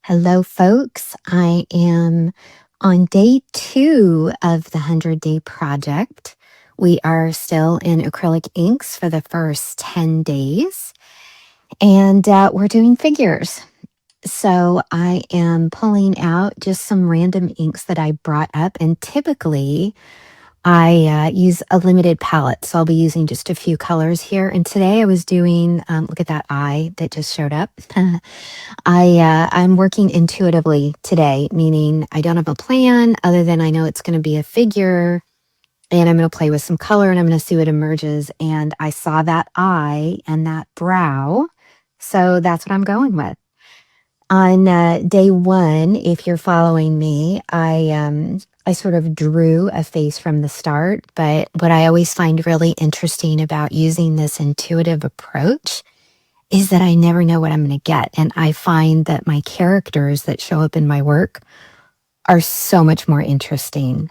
Hello, folks. I am on day 2 of the 100-day project. We are still in acrylic inks for the first 10 days, and we're doing figures. So I am pulling out just some random inks that I brought up, and typically I use a limited palette, so I'll be using just a few colors here. And today I was doing, look at that eye that just showed up. I'm working intuitively today, meaning I don't have a plan other than I know it's going to be a figure, and I'm going to play with some color and I'm going to see what emerges. And I saw that eye and that brow, so that's what I'm going with. On day 1, if you're following me, I sort of drew a face from the start. But what I always find really interesting about using this intuitive approach is that I never know what I'm going to get. And I find that my characters that show up in my work are so much more interesting.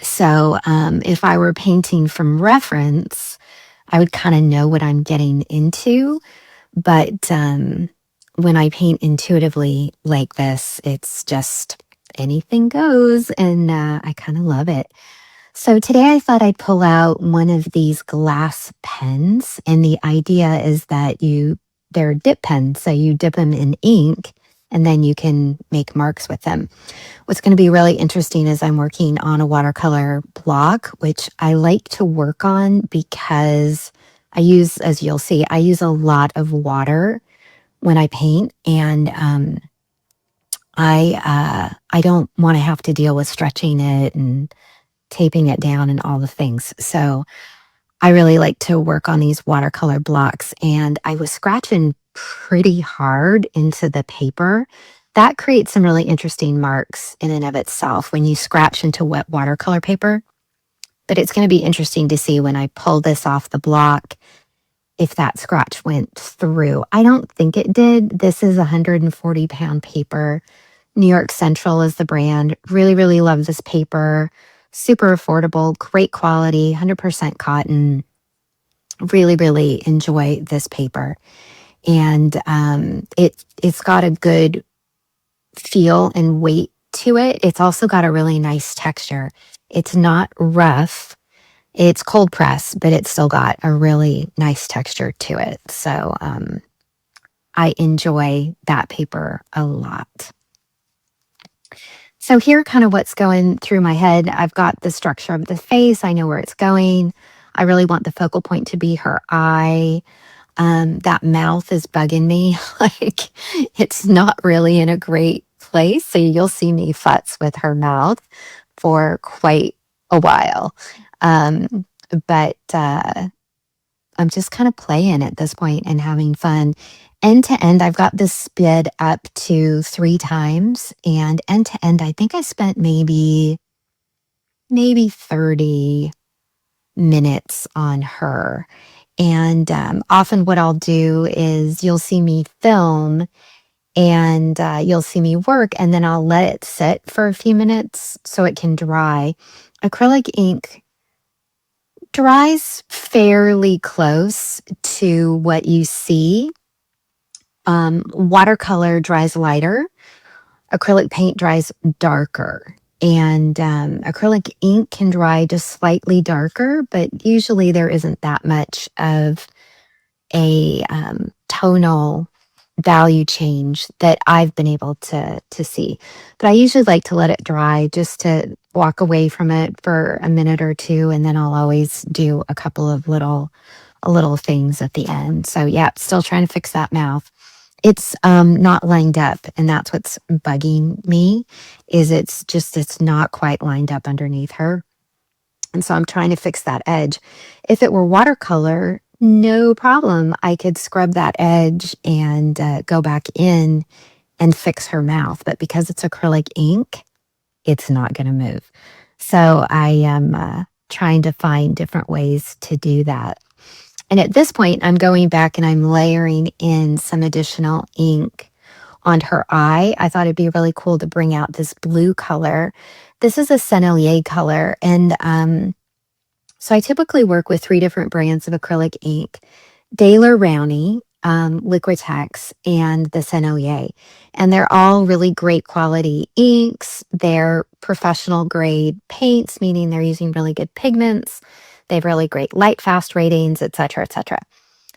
So if I were painting from reference, I would kind of know what I'm getting into. But when I paint intuitively like this, it's just anything goes. And I kind of love it. So today I thought I'd pull out one of these glass pens, and the idea is that they're dip pens, so you dip them in ink and then you can make marks with them. What's going to be really interesting is I'm working on a watercolor block, which I like to work on because as you'll see, I use a lot of water when I paint, and I don't want to have to deal with stretching it and taping it down and all the things. So I really like to work on these watercolor blocks, and I was scratching pretty hard into the paper. That creates some really interesting marks in and of itself when you scratch into wet watercolor paper. But it's going to be interesting to see when I pull this off the block if that scratch went through. I don't think it did. This is 140-pound paper. New York Central is the brand. Really, really love this paper. Super affordable, great quality, 100% cotton. Really, really enjoy this paper. And it's got a good feel and weight to it. It's also got a really nice texture. It's not rough. It's cold press, but it's still got a really nice texture to it. So I enjoy that paper a lot. So here, kind of what's going through my head. I've got the structure of the face. I know where it's going. I really want the focal point to be her eye. That mouth is bugging me. Like, it's not really in a great place. So you'll see me futz with her mouth for quite a while. But I'm just kind of playing at this point and having fun. End to end, I've got this sped up to 3 times, and end to end, I think I spent maybe 30 minutes on her. And often what I'll do is you'll see me film and you'll see me work, and then I'll let it sit for a few minutes so it can dry. Acrylic ink dries fairly close to what you see. Watercolor dries lighter. Acrylic paint dries darker. And acrylic ink can dry just slightly darker, but usually there isn't that much of a tonal value change that I've been able to see. But I usually like to let it dry just to walk away from it for a minute or two, and then I'll always do a couple of little things at the end. So yeah, still trying to fix that mouth. It's not lined up, and that's what's bugging me, is it's not quite lined up underneath her. And so I'm trying to fix that edge. If it were watercolor, no problem. I could scrub that edge and go back in and fix her mouth. But because it's acrylic ink, it's not going to move. So I am trying to find different ways to do that. And at this point, I'm going back and I'm layering in some additional ink on her eye. I thought it'd be really cool to bring out this blue color. This is a Sennelier color. And so I typically work with 3 different brands of acrylic ink. Daler Rowney, Liquitex, and the Sennelier. And they're all really great quality inks. They're professional grade paints, meaning they're using really good pigments. They have really great light fast ratings, etc., etc.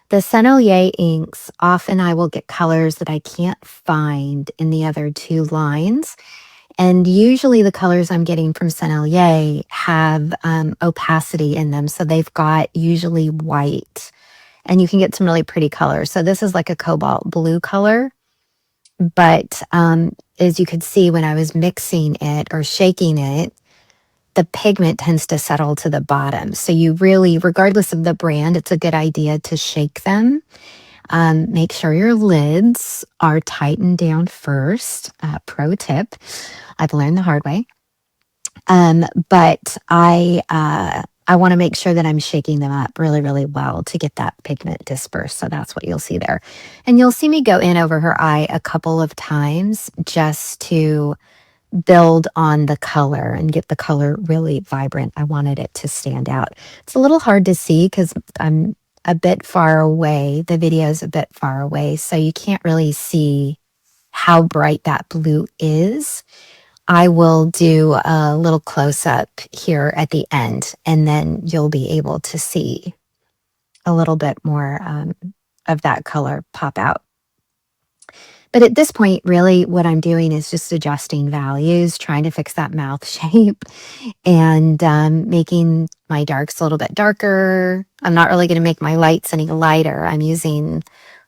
The Sennelier inks, often I will get colors that I can't find in the other two lines. And usually the colors I'm getting from Sennelier have opacity in them. So they've got usually white, and you can get some really pretty colors. So this is like a cobalt blue color. But as you could see when I was mixing it or shaking it, the pigment tends to settle to the bottom. So you really, regardless of the brand, it's a good idea to shake them. Make sure your lids are tightened down first. Pro tip, I've learned the hard way. But I want to make sure that I'm shaking them up really, really well to get that pigment dispersed. So that's what you'll see there. And you'll see me go in over her eye a couple of times just to build on the color and get the color really vibrant. I wanted it to stand out. It's a little hard to see because I'm a bit far away. The video is a bit far away, so you can't really see how bright that blue is. I will do a little close up here at the end, and then you'll be able to see a little bit more of that color pop out. But at this point, really what I'm doing is just adjusting values, trying to fix that mouth shape, and making my darks a little bit darker. I'm not really going to make my lights any lighter. I'm using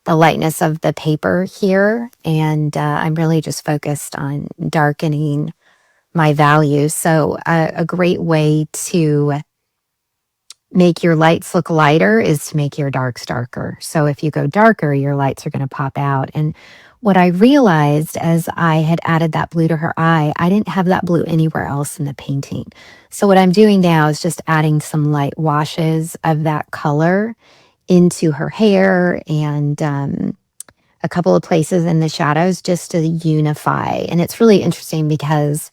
the lightness of the paper here, and I'm really just focused on darkening my values. So a great way to make your lights look lighter is to make your darks darker. So if you go darker, your lights are going to pop out. And what I realized as I had added that blue to her eye, I didn't have that blue anywhere else in the painting. So what I'm doing now is just adding some light washes of that color into her hair and a couple of places in the shadows just to unify. And it's really interesting because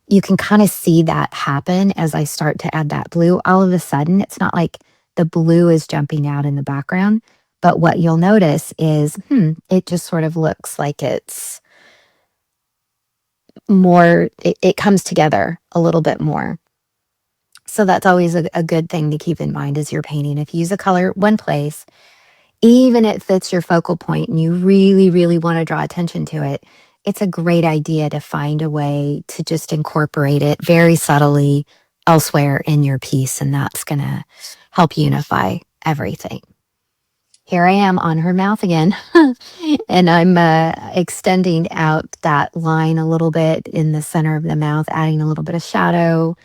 you can kind of see that happen as I start to add that blue. All of a sudden, it's not like the blue is jumping out in the background, but what you'll notice is, it just sort of looks like it's more, it comes together a little bit more. So that's always a good thing to keep in mind as you're painting. If you use a color one place, even if it's your focal point and you really, really want to draw attention to it, it's a great idea to find a way to just incorporate it very subtly elsewhere in your piece, and that's going to help unify everything. Here I am on her mouth again, and I'm extending out that line a little bit in the center of the mouth, adding a little bit of shadow,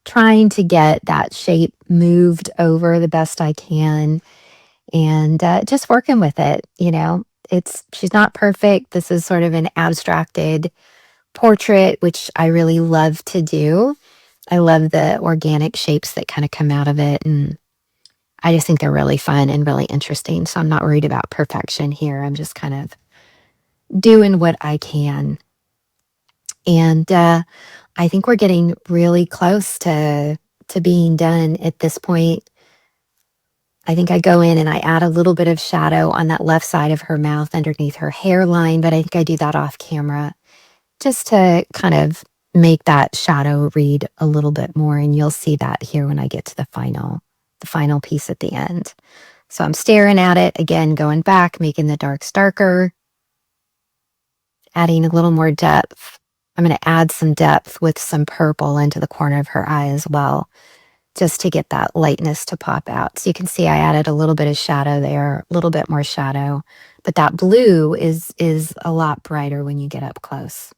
trying to get that shape moved over the best I can, and just working with it. She's not perfect. This is sort of an abstracted portrait, which I really love to do. I love the organic shapes that kind of come out of it, and I just think they're really fun and really interesting. So I'm not worried about perfection here. I'm just kind of doing what I can. And I think we're getting really close to being done at this point. I think I go in and I add a little bit of shadow on that left side of her mouth underneath her hairline, but I think I do that off camera just to kind of make that shadow read a little bit more. And you'll see that here when I get to the final piece at the end. So I'm staring at it again, going back, making the darks darker, adding a little more depth. I'm going to add some depth with some purple into the corner of her eye as well, just to get that lightness to pop out. So you can see I added a little bit of shadow there, a little bit more shadow, but that blue is a lot brighter when you get up close.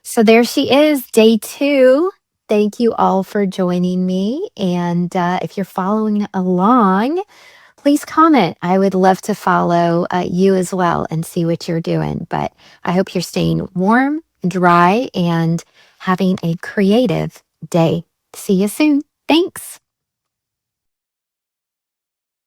So there she is, day 2. Thank you all for joining me. And if you're following along, please comment. I would love to follow you as well and see what you're doing. But I hope you're staying warm, dry, and having a creative day. See you soon. Thanks.